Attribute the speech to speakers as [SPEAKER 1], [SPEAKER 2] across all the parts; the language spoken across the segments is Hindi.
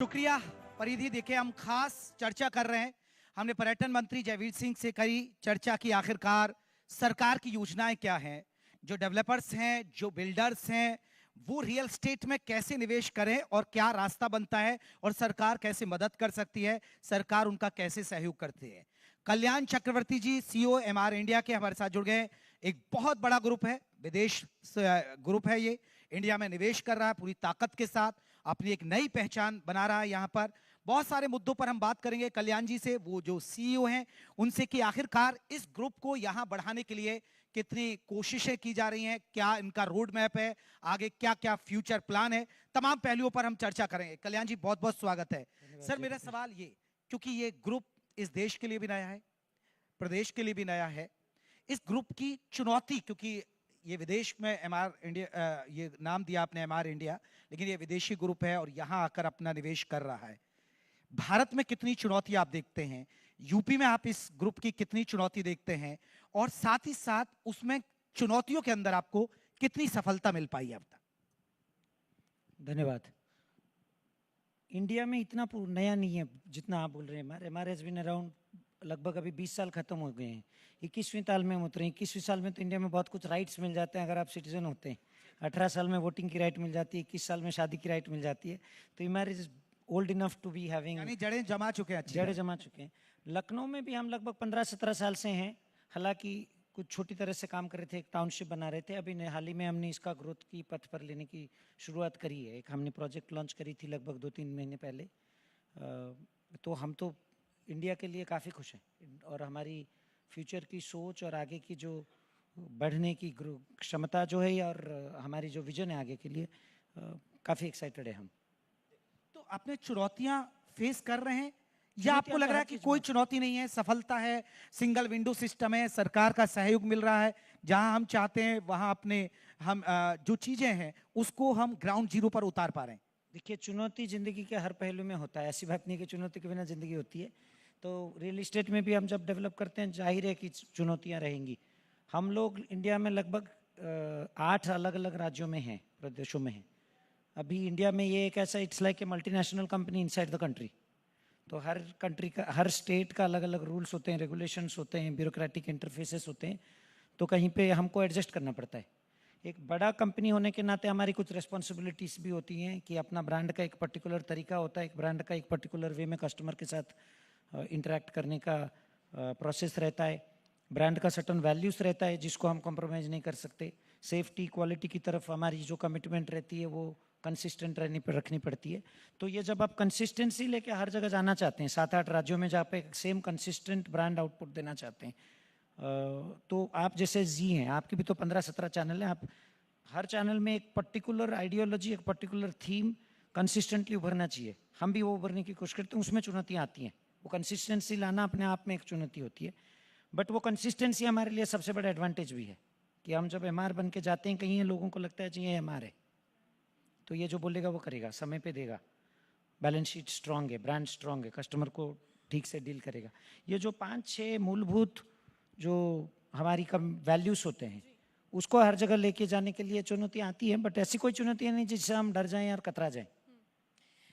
[SPEAKER 1] शुक्रिया परिधि। देखिए, हम खास चर्चा कर रहे हैं। हमने पर्यटन मंत्री जयवीर सिंह से करी चर्चा की आखिरकार सरकार की योजनाएं क्या हैं, जो डेवलपर्स हैं, जो बिल्डर्स हैं, वो रियल स्टेट में कैसे निवेश करें और क्या रास्ता बनता है और सरकार कैसे मदद कर सकती है, सरकार उनका कैसे सहयोग करती है। कल्याण चक्रवर्ती जी सीईओ एमआर इंडिया के हमारे साथ जुड़ गए। एक बहुत बड़ा ग्रुप है, विदेश ग्रुप है, ये इंडिया में निवेश कर रहा है पूरी ताकत के साथ, अपनी एक नई पहचान बना रहा है। यहाँ पर बहुत सारे मुद्दों पर हम बात करेंगे कल्याण जी से, वो जो सीईओ हैं उनसे, कि आखिरकार इस ग्रुप को यहाँ बढ़ाने के लिए कितनी कोशिशें की जा रही हैं, क्या इनका रोड मैप है, आगे क्या क्या फ्यूचर प्लान है, तमाम पहलुओं पर हम चर्चा करेंगे। कल्याण जी, बहुत बहुत स्वागत है। सर, मेरा सवाल ये, क्योंकि ये ग्रुप इस देश के लिए भी नया है, प्रदेश के लिए भी नया है, इस ग्रुप की चुनौती, क्योंकि ये विदेश में एमआर इंडिया, ये नाम दिया आपने एमआर इंडिया, लेकिन ये विदेशी ग्रुप है और यहां आकर अपना निवेश कर रहा है। भारत में कितनी चुनौती आप देखते हैं, यूपी में आप इस ग्रुप की कितनी चुनौती देखते हैं, और साथ ही साथ उसमें चुनौतियों के अंदर आपको कितनी सफलता मिल पाई अब तक?
[SPEAKER 2] धन्यवाद। इंडिया में इतना नया नहीं है जितना आप बोल रहे हैं। हमारे हैज बीन अराउंड लगभग अभी 20 साल खत्म हो गए हैं। 21वीं साल में हम उतरे। 21वीं साल में तो इंडिया में बहुत कुछ राइट्स मिल जाते हैं अगर आप सिटीजन होते हैं। 18 साल में वोटिंग की राइट मिल जाती है, 21 साल में शादी की राइट मिल जाती है। तो हमारे is old enough to be having,
[SPEAKER 1] यानी जड़ें जमा चुके हैं,
[SPEAKER 2] जड़ें जमा चुके हैं। लखनऊ में भी हम लगभग 15-17 साल से हैं। हालांकि कुछ छोटी तरह से काम कर रहे थे, एक टाउनशिप बना रहे थे। अभी हाल ही में हमने इसका ग्रोथ की पथ पर लेने की शुरुआत करी है। एक हमने प्रोजेक्ट लॉन्च करी थी लगभग 2-3 महीने पहले। तो हम तो इंडिया के लिए काफ़ी खुश हैं और हमारी फ्यूचर की सोच और आगे की जो बढ़ने की क्षमता जो है और हमारी जो विजन है आगे के लिए, काफ़ी एक्साइटेड है हम।
[SPEAKER 1] तो आपने चुनौतियां फेस कर रहे हैं या आपको लग रहा है कि कोई चुनौती नहीं है, सफलता है, सिंगल विंडो सिस्टम है, सरकार का सहयोग मिल रहा है, जहां हम चाहते हैं वहां अपने हम जो चीजें हैं उसको हम ग्राउंड जीरो पर उतार पा रहे हैं?
[SPEAKER 2] देखिए, चुनौती जिंदगी के हर पहलू में होता है, ऐसी बात नहीं कि चुनौती के बिना जिंदगी होती है। तो रियल इस्टेट में भी हम जब डेवलप करते हैं, जाहिर है कि चुनौतियां रहेंगी। हम लोग इंडिया में लगभग 8 अलग अलग राज्यों में हैं, प्रदेशों में हैं। अभी इंडिया में ये एक ऐसा, it's like a multinational company inside the country. तो हर कंट्री का, हर स्टेट का अलग अलग रूल्स होते हैं, रेगुलेशंस होते हैं, ब्यूरोक्रेटिक इंटरफेसेस होते हैं। तो कहीं पे हमको एडजस्ट करना पड़ता है। एक बड़ा कंपनी होने के नाते हमारी कुछ रिस्पॉन्सिबिलिटीज भी होती हैं कि अपना ब्रांड का एक पर्टिकुलर तरीका होता है, एक ब्रांड का एक पर्टिकुलर वे में कस्टमर के साथ इंटरेक्ट करने का प्रोसेस रहता है। ब्रांड का सर्टन वैल्यूज रहता है जिसको हम कॉम्प्रोमाइज़ नहीं कर सकते। सेफ्टी, क्वालिटी की तरफ हमारी जो कमिटमेंट रहती है वो कंसिस्टेंट रखनी पड़ती है। तो ये जब आप कंसिस्टेंसी लेके हर जगह जाना चाहते हैं, 7-8 राज्यों में जहाँ पे सेम कंसिस्टेंट ब्रांड आउटपुट देना चाहते हैं, तो आप जैसे जी हैं, आपके भी तो 15-17 चैनल हैं, आप हर चैनल में एक पर्टिकुलर आइडियोलॉजी, एक पर्टिकुलर थीम कंसिस्टेंटली उभरना चाहिए। हम भी वो उभरने की कोशिश करते हैं, उसमें चुनौतियाँ आती हैं। वो कंसिस्टेंसी लाना अपने आप में एक चुनौती होती है, बट वो कंसिस्टेंसी हमारे लिए सबसे बड़ा एडवांटेज भी है कि हम जब एमआर बन के जाते हैं कहीं, लोगों को लगता है जी ये एमआर है, तो ये जो बोलेगा वो करेगा, समय पे देगा, बैलेंस शीट स्ट्रांग है, ब्रांड स्ट्रांग है, कस्टमर को ठीक से डील करेगा। ये जो 5-6 मूलभूत जो हमारी वैल्यूज होते हैं, उसको हर जगह लेके जाने के लिए चुनौतियाँ आती हैं, बट ऐसी कोई चुनौतियाँ नहीं जिससे हम डर जाएं और कतरा जाएं।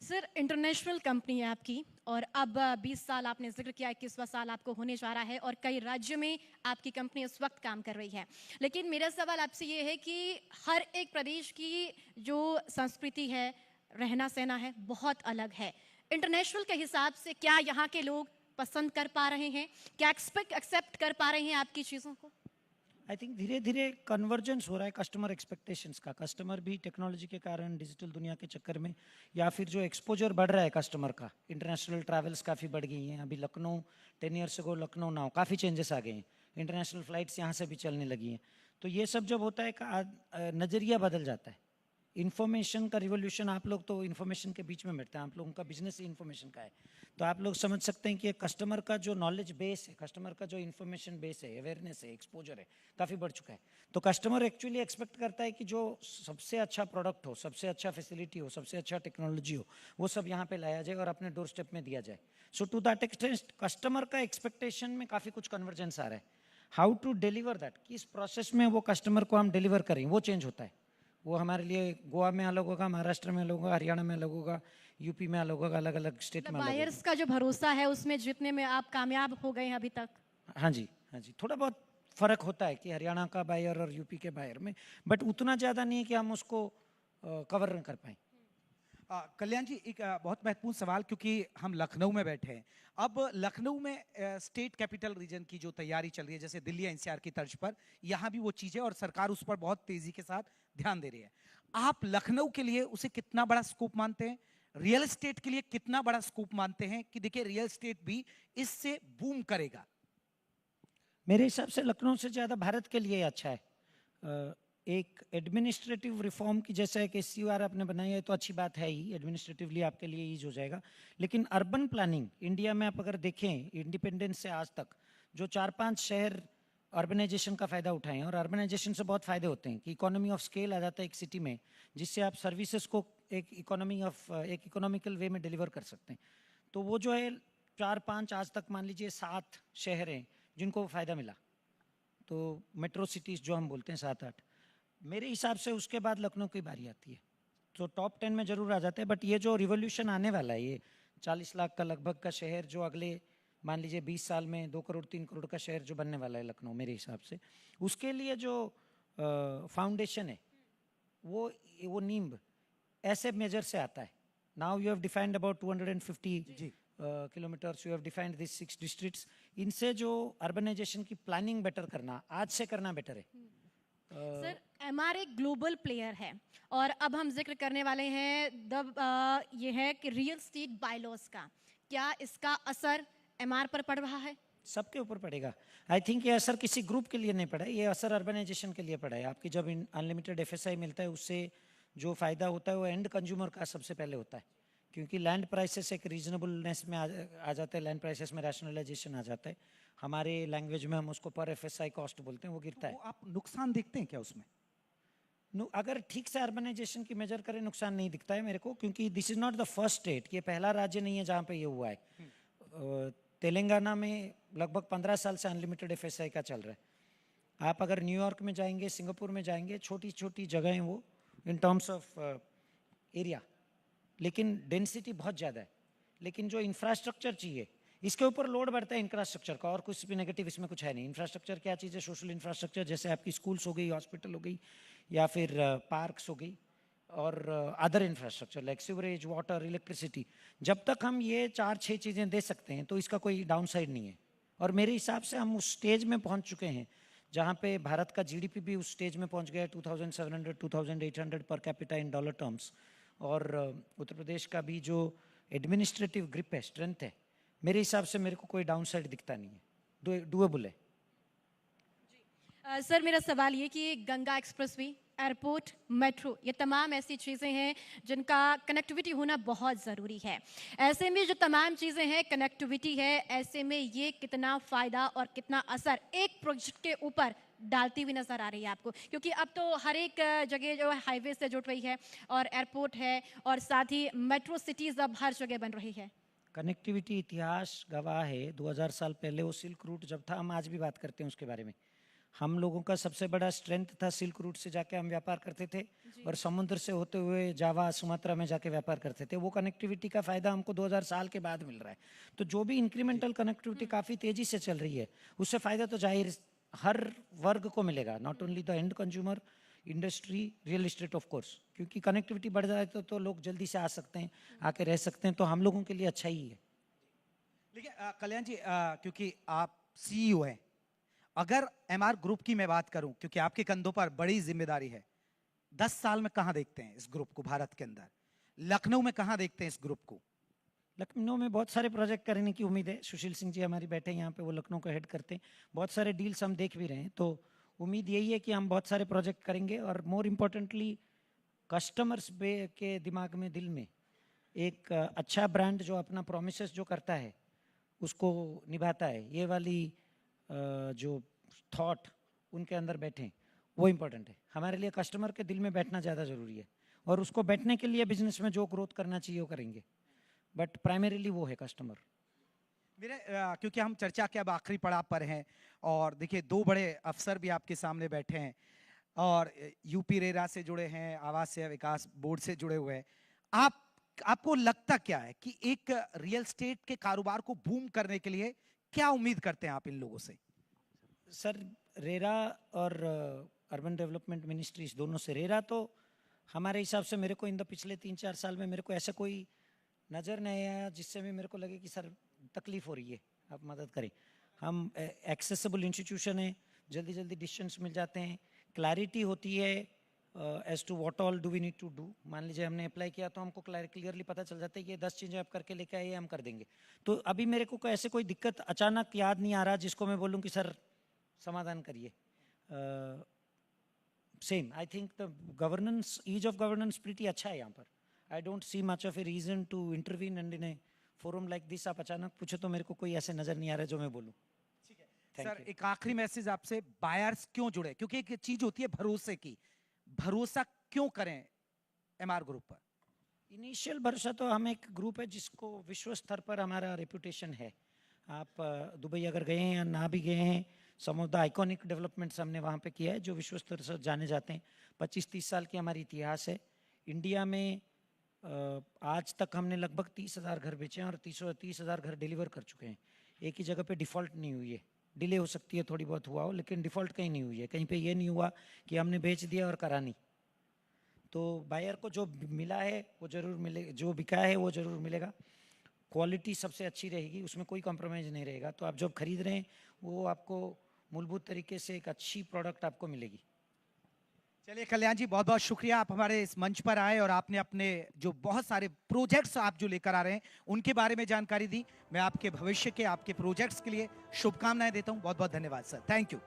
[SPEAKER 3] सर, इंटरनेशनल कंपनी है आपकी और अब 20 साल आपने जिक्र किया, 21वां साल आपको होने जा रहा है और कई राज्यों में आपकी कंपनी इस वक्त काम कर रही है। लेकिन मेरा सवाल आपसे ये है कि हर एक प्रदेश की जो संस्कृति है, रहना सहना है, बहुत अलग है। इंटरनेशनल के हिसाब से क्या यहाँ के लोग पसंद कर पा रहे हैं, क्या एक्सेप्ट कर पा रहे हैं आपकी चीज़ों को?
[SPEAKER 2] आई थिंक धीरे धीरे कन्वर्जेंस हो रहा है कस्टमर एक्सपेक्टेशंस का। कस्टमर भी टेक्नोलॉजी के कारण, डिजिटल दुनिया के चक्कर में, या फिर जो एक्सपोजर बढ़ रहा है कस्टमर का, इंटरनेशनल ट्रैवल्स काफ़ी बढ़ गई हैं। अभी Lucknow 10 years ago Lucknow now काफ़ी चेंजेस आ गए हैं, इंटरनेशनल फ्लाइट्स यहाँ से भी चलने लगी हैं। तो ये सब जब होता है, नज़रिया बदल जाता है। इन्फॉर्मेशन का रिवोल्यूशन, आप लोग तो इन्फॉर्मेशन के बीच में बैठते हैं, आप लोगों का बिजनेस ही इन्फॉर्मेशन का है। तो आप लोग समझ सकते हैं कि कस्टमर का जो नॉलेज बेस है, कस्टमर का जो इन्फॉर्मेशन बेस है, अवेयरनेस है, एक्सपोजर है, काफ़ी बढ़ चुका है। तो कस्टमर एक्चुअली एक्सपेक्ट करता है कि जो सबसे अच्छा प्रोडक्ट हो, सबसे अच्छा फैसिलिटी हो, सबसे अच्छा टेक्नोलॉजी हो, वो सब यहाँ पे लाया जाए और अपने डोर स्टेप में दिया जाए। सो टू दैट एक्सटेंट कस्टमर का एक्सपेक्टेशन में काफ़ी कुछ कन्वर्जेंस आ रहा है। हाउ टू डिलीवर दैट, किस प्रोसेस में वो कस्टमर को हम डिलीवर करें, वो चेंज होता है। वो हमारे लिए गोवा में अलग होगा, महाराष्ट्र में अलग होगा, हरियाणा में अलग होगा, यूपी में अलग अलग अलग स्टेट में अलग
[SPEAKER 3] बायर्स का जो भरोसा है उसमें जीतने में आप कामयाब हो गए हैं अभी तक?
[SPEAKER 2] हाँ जी, हाँ जी, थोड़ा बहुत फर्क होता है कि हरियाणा का बायर और यूपी के बायर में, बट उतना ज़्यादा नहीं है कि हम उसको कवर न कर पाएँ।
[SPEAKER 1] कल्याण जी, एक बहुत महत्वपूर्ण सवाल, क्योंकि हम लखनऊ में बैठे हैं। अब लखनऊ में स्टेट कैपिटल रीजन की जो तैयारी चल रही है, जैसे दिल्ली एनसीआर की तर्ज पर, यहाँ भी वो चीजें, और सरकार उस पर बहुत तेजी के साथ ध्यान दे रही है। आप लखनऊ के लिए उसे कितना बड़ा स्कोप मानते हैं? रियल एस्टेट के लिए कितना बड़ा स्कोप मानते हैं कि देखिए रियल एस्टेट भी इससे बूम करेगा?
[SPEAKER 2] मेरे हिसाब से लखनऊ से ज़्यादा भारत के लिए अच्छा है। एक एडमिनिस्ट्रेटिव रिफॉर्म की जैसा एक SCR आपने बनाई है तो अच्छी बात है ही, एडमिनिस्ट्रेटिवली आपके लिए ईज हो जाएगा। लेकिन अर्बन प्लानिंग इंडिया में आप अगर देखें इंडिपेंडेंस से आज तक जो 4-5 शहर अर्बनाइजेशन का फ़ायदा उठाएं, और अर्बनाइजेशन से बहुत फ़ायदे होते हैं कि इकोनॉमी ऑफ स्केल आ जाता है एक सिटी में, जिससे आप सर्विसेज को एक इकोनॉमिकल वे में डिलीवर कर सकते हैं। तो वो जो है 4-5 आज तक मान लीजिए 7 शहर हैं जिनको फ़ायदा मिला, तो मेट्रो सिटीज़ जो हम बोलते हैं 7-8, मेरे हिसाब से उसके बाद लखनऊ की बारी आती है, तो टॉप 10 में ज़रूर आ जाते हैं। बट ये जो रिवॉल्यूशन आने वाला है, ये 40 लाख का लगभग का शहर जो अगले मान लीजिए 20 साल में 2 करोड़ 3 करोड़ का शहर जो बनने वाला है लखनऊ, मेरे हिसाब से उसके लिए जो फाउंडेशन है वो नींव ऐसे मेजर से आता है। Now you have defined about 250 kilometres, you have defined this 6 districts. इनसे जो अर्बनाइजेशन की प्लानिंग बेटर करना, आज से करना बेटर है।
[SPEAKER 3] सर, MR एक ग्लोबल प्लेयर है और अब हम जिक्र करने वाले हैं ये है कि रियल स्टेट बायलॉज का। क्या इसका असर MR पर पड़ रहा है?
[SPEAKER 2] सबके ऊपर पड़ेगा। आई थिंक ये असर किसी ग्रुप के लिए नहीं पड़ा है, ये असर अर्बनाइजेशन के लिए पड़ा है। आपकी जब अनलिमिटेड FSI मिलता है उससे जो फ़ायदा होता है वो एंड कंज्यूमर का सबसे पहले होता है, क्योंकि लैंड प्राइसेस एक रीजनेबलनेस में आ जाता है, लैंड प्राइसेस में रैशनलाइजेशन आ जाता है। हमारे लैंग्वेज में हम उसको पर FSI कॉस्ट बोलते हैं, वो गिरता है।
[SPEAKER 1] वो आप नुकसान देखते हैं क्या उसमें?
[SPEAKER 2] अगर ठीक से अर्बनाइजेशन की मेजर करें नुकसान नहीं दिखता है मेरे को, क्योंकि this is not the first state, ये पहला राज्य नहीं है जहाँ पे ये हुआ है। तेलंगाना में लगभग 15 साल से अनलिमिटेड FSI का चल रहा है। आप अगर न्यूयॉर्क में जाएंगे, सिंगापुर में जाएंगे, छोटी छोटी जगह हैं वो इन टर्म्स ऑफ एरिया, लेकिन डेंसिटी बहुत ज़्यादा है। लेकिन जो इंफ्रास्ट्रक्चर चाहिए, इसके ऊपर लोड बढ़ता है इंफ्रास्ट्रक्चर का, और कुछ भी नेगेटिव इसमें कुछ है नहीं। इंफ्रास्ट्रक्चर क्या चीज़ है? सोशल इंफ्रास्ट्रक्चर, जैसे आपकी स्कूल्स हो गई, हॉस्पिटल हो गई, या फिर पार्क्स हो गई, और other infrastructure like sewerage, water, electricity. जब तक हम ये 4-6 चीज़ें दे सकते हैं तो इसका कोई डाउन साइड नहीं है। और मेरे हिसाब से हम उस स्टेज में पहुंच चुके हैं जहाँ पे भारत का GDP भी उस स्टेज में पहुंच गया है, 2700-2800 per capita in dollar terms. और उत्तर प्रदेश का भी जो एडमिनिस्ट्रेटिव ग्रिप है, स्ट्रेंथ है, मेरे हिसाब से मेरे को कोई डाउन साइड दिखता नहीं है, डुएबल है।
[SPEAKER 3] सर, मेरा सवाल ये कि गंगा एक्सप्रेसवे, एयरपोर्ट, मेट्रो, ये तमाम ऐसी चीज़ें हैं जिनका कनेक्टिविटी होना बहुत ज़रूरी है। ऐसे में जो तमाम चीज़ें हैं, कनेक्टिविटी है, ऐसे में ये कितना फ़ायदा और कितना असर एक प्रोजेक्ट के ऊपर डालती हुई नज़र आ रही है आपको? क्योंकि अब तो हर एक जगह जो है हाईवे से जुड़ रही है, और एयरपोर्ट है, और साथ ही मेट्रो सिटीज़ अब हर जगह बन रही है।
[SPEAKER 2] कनेक्टिविटी इतिहास गवाह है। 2000 साल पहले वो सिल्क रूट जब था, हम आज भी बात करते हैं उसके बारे में। हम लोगों का सबसे बड़ा स्ट्रेंथ था सिल्क रूट से जाके हम व्यापार करते थे, और समुद्र से होते हुए जावा, सुमात्रा में जाके व्यापार करते थे। वो कनेक्टिविटी का फायदा हमको 2000 साल के बाद मिल रहा है। तो जो भी इंक्रीमेंटल कनेक्टिविटी काफ़ी तेजी से चल रही है, उससे फायदा तो जाहिर हर वर्ग को मिलेगा, not only the end consumer, industry, real estate of course. क्योंकि कनेक्टिविटी बढ़ जाए तो लोग जल्दी से आ सकते हैं, आके रह सकते हैं, तो हम लोगों के लिए अच्छा ही है।
[SPEAKER 1] लेकिन कल्याण जी, क्योंकि आप CEO हैं, अगर MR ग्रुप की मैं बात करूं, क्योंकि आपके कंधों पर बड़ी जिम्मेदारी है, 10 साल में कहां देखते हैं इस ग्रुप को भारत के अंदर? लखनऊ में कहां देखते हैं इस ग्रुप को?
[SPEAKER 2] लखनऊ में बहुत सारे प्रोजेक्ट करने की उम्मीद है। सुशील सिंह जी हमारी बैठे हैं यहाँ पे, वो लखनऊ को हेड करते हैं। बहुत सारे डील्स हम देख भी रहे हैं, तो उम्मीद यही है कि हम बहुत सारे प्रोजेक्ट करेंगे। और मोर इम्पोर्टेंटली कस्टमर्स के दिमाग में, दिल में एक अच्छा ब्रांड जो अपना प्रोमिसेस जो करता है उसको निभाता है, ये वाली जो थॉट उनके अंदर बैठे, वो इम्पोर्टेंट है। हमारे लिए कस्टमर के दिल में बैठना ज़्यादा ज़रूरी है, और उसको बैठने के लिए बिजनेस में जो ग्रोथ करना चाहिए वो करेंगे, बट प्राइमरीली वो है कस्टमर।
[SPEAKER 1] क्योंकि हम चर्चा के अब आखिरी पड़ाव पर हैं, और देखिए 2 बड़े अफसर भी आपके सामने बैठे हैं, और UP रेरा से जुड़े हैं, आवास विकास बोर्ड से जुड़े हुए हैं। आप आपको लगता क्या है कि एक रियल एस्टेट के कारोबार को बूम करने के लिए क्या उम्मीद करते हैं आप इन लोगों से?
[SPEAKER 2] सर, रेरा और अर्बन डेवलपमेंट मिनिस्ट्रीज दोनों से, रेरा तो हमारे हिसाब से मेरे को इन द पिछले 3-4 साल में मेरे को ऐसा कोई नज़र नहीं आया जिससे भी मेरे को लगे कि सर तकलीफ हो रही है, आप मदद करें। हम एक्सेसिबल इंस्टीट्यूशन है, जल्दी जल्दी डिसीजंस मिल जाते हैं, क्लैरिटी होती है as to what all do we need to do. मान लीजिए हमने अप्लाई किया तो हमको क्लियरली पता चल जाता है कि ये 10 चीज़ें आप करके लेके आइए, हम कर देंगे। तो अभी मेरे को ऐसे कोई दिक्कत अचानक याद नहीं आ रहा जिसको मैं बोलूँ कि सर समाधान करिए। Same I think the governance, ease of governance pretty अच्छा है यहाँ पर। I don't see much of a reason to intervene and in a forum like this. आप अचानक पूछे तो मेरे को कोई ऐसे नजर नहीं आ रहा है जो मैं बोलूँ।
[SPEAKER 1] सर एक आखिरी मैसेज आपसे, बायर्स क्यों जुड़े? क्योंकि एक चीज होती है भरोसे की, भरोसा क्यों करें एमआर ग्रुप पर?
[SPEAKER 2] इनिशियल भरोसा तो हम एक ग्रुप है जिसको विश्व स्तर पर हमारा रेपुटेशन है। आप दुबई अगर गए हैं या ना भी गए हैं, सम ऑफ द आइकॉनिक डेवलपमेंट्स हमने वहाँ पे किया है जो विश्व स्तर से जाने जाते हैं। 25-30 साल की हमारी इतिहास है। इंडिया में आज तक हमने लगभग 30,000 घर बेचे हैं और 30,000 घर डिलीवर कर चुके हैं। एक ही जगह पे डिफ़ॉल्ट नहीं हुई है, डिले हो सकती है, थोड़ी बहुत हुआ हो, लेकिन डिफ़ॉल्ट कहीं नहीं हुई है। कहीं पे ये नहीं हुआ कि हमने बेच दिया और करा नहीं। तो बायर को जो मिला है वो ज़रूर मिले, जो बिका है वो ज़रूर मिलेगा। क्वालिटी सबसे अच्छी रहेगी, उसमें कोई कॉम्प्रोमाइज़ नहीं रहेगा। तो आप जब खरीद रहे हैं वो आपको मूलभूत तरीके से एक अच्छी प्रोडक्ट आपको मिलेगी।
[SPEAKER 1] चलिए कल्याण जी, बहुत बहुत शुक्रिया, आप हमारे इस मंच पर आए और आपने अपने जो बहुत सारे प्रोजेक्ट्स आप जो लेकर आ रहे हैं उनके बारे में जानकारी दी। मैं आपके भविष्य के, आपके प्रोजेक्ट्स के लिए शुभकामनाएं देता हूं। बहुत बहुत धन्यवाद सर, थैंक यू।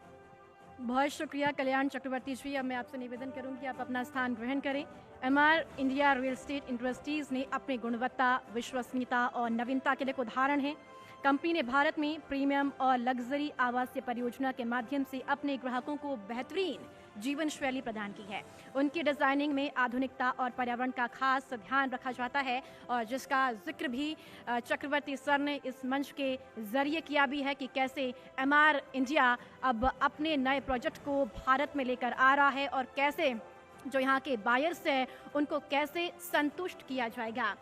[SPEAKER 3] बहुत शुक्रिया कल्याण चक्रवर्ती जी। अब मैं आपसे निवेदन करूंगी आप अपना स्थान ग्रहण करें। MR India real estate industries ने अपनी गुणवत्ता, विश्वसनीयता और नवीनता के लिए एक उदाहरण है। कंपनी ने भारत में प्रीमियम और लग्जरी आवासीय परियोजना के माध्यम से अपने ग्राहकों को बेहतरीन जीवन शैली प्रदान की है। उनकी डिजाइनिंग में आधुनिकता और पर्यावरण का खास ध्यान रखा जाता है और जिसका जिक्र भी चक्रवर्ती सर ने इस मंच के जरिए किया भी है कि कैसे एमआर इंडिया अब अपने नए प्रोजेक्ट को भारत में लेकर आ रहा है और कैसे जो यहाँ के बायर्स हैं उनको कैसे संतुष्ट किया जाएगा।